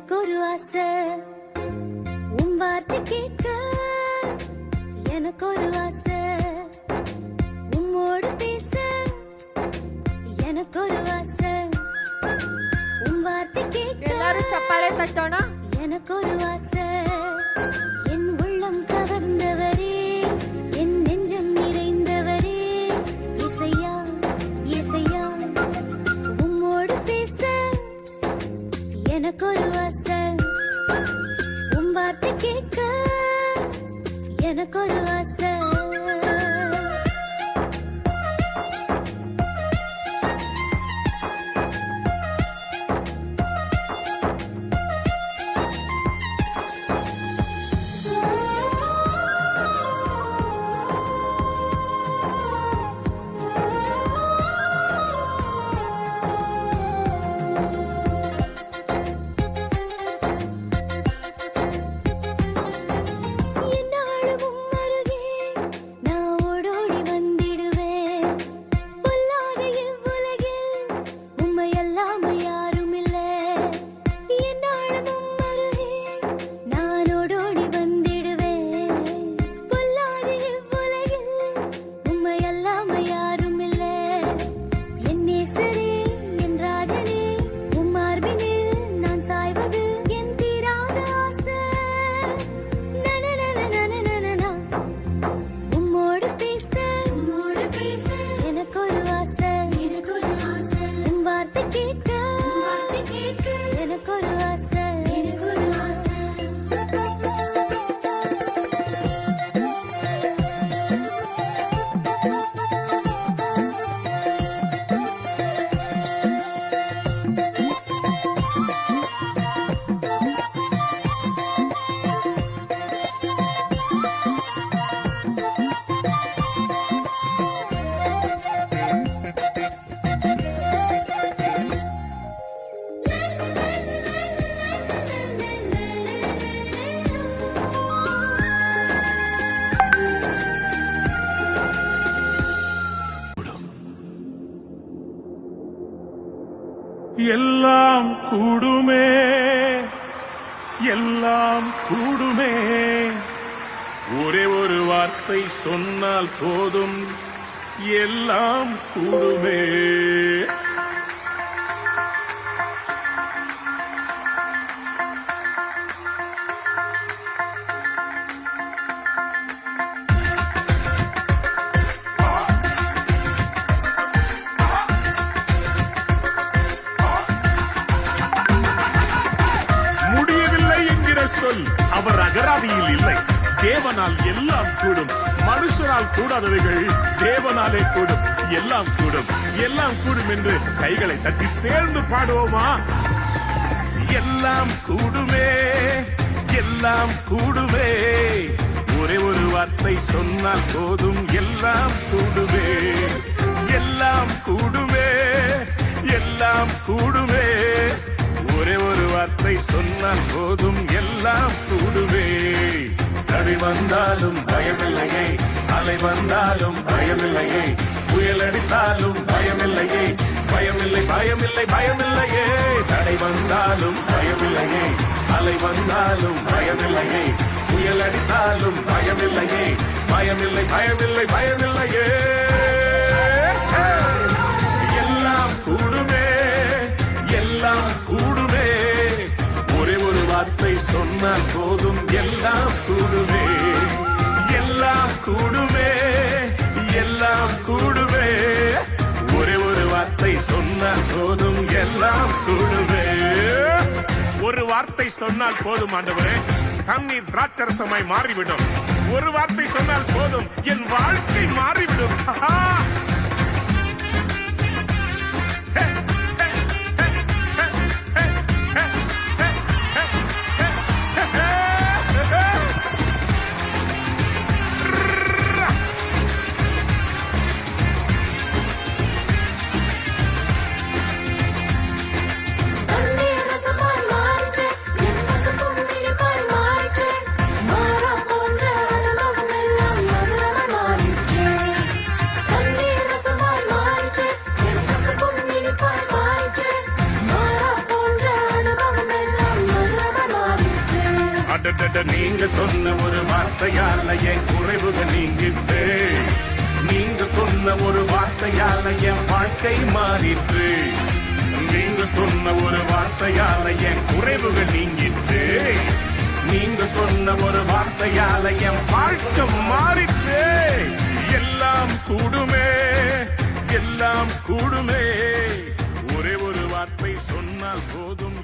எனக்கு ஒரு ஆசை உன் வார்த்தை கேட்க எனக்கு ஒரு ஆசை உம்மோடு பேச எனக்கு ஒரு ஆசை உன் வார்த்தை கேட்க எல்லாரும் சப்பாலே தட்டோனா எனக்கு ஒரு ஆசை என் உள்ளம் கவர்ந்தவரே என் நெஞ்சம் நிறைந்தவரே இசையா இசையா உம்மோடு பேச எனக்கு ஒரு ஆசை உன் வார்த்தை கேட்க எனக்கு ஒரு ஆசை எல்லாம் கூடுமே எல்லாம் கூடுமே ஒரே ஒரு வார்த்தை சொன்னால் போதும் எல்லாம் கூடுமே சொல் அவர் அகராதியில் இல்லை தேவனால் எல்லாம் கூடும் மனுஷரால் கூடாதவைகள் தேவனாலே கூடும் எல்லாம் கூடும் என்று கைகளை தட்டி சேர்ந்து பாடுவோமா எல்லாம் கூடுமே ஒரே ஒரு வார்த்தை சொன்னால் போதும் எல்லாம் கூடுமே ஒரே ஒரு வார்த்தை சொன்னால் போதும் எல்லாம் கூடுவே தடை வந்தாலும் பயமில்லையே அலை வந்தாலும் பயமில்லையே புயல் அடித்தாலும் பயமில்லையே பயமில்லையே தடை வந்தாலும் பயமில்லையே அலை வந்தாலும் பயமில்லையே புயல் அடித்தாலும் பயமில்லையே பயமில்லையே எல்லாம் கூடுமே ஒரே ஒரு வார்த்தை சொன்னால் போதும் எல்லாம் கூடுமே ஒரே ஒரு வார்த்தை சொன்னால் போதும் எல்லாம் கூடுமே ஒரு வார்த்தை சொன்னால் போதும் ஆண்டவரே தண்ணீர் திராட்சரசமாய் மாறிவிடும் ஒரு வார்த்தை சொன்னால் போதும் என் வாழ்க்கை மாறிவிடும் அட நீங்க சொன்ன ஒரு வார்த்தையால என் குறைவுகள் நீங்கிட்டு, நீங்க சொன்ன ஒரு வார்த்தையால என் வாழ்க்கை மாறிற்று. நீங்க சொன்ன ஒரு வார்த்தையால என் குறைவுகள் நீங்கிட்டு, நீங்க சொன்ன ஒரு வார்த்தையால என் வாழ்க்கை மாறிற்று. எல்லாம் கூடுமே, எல்லாம் கூடுமே, ஒரே ஒரு வார்த்தை சொன்னால் போதும்.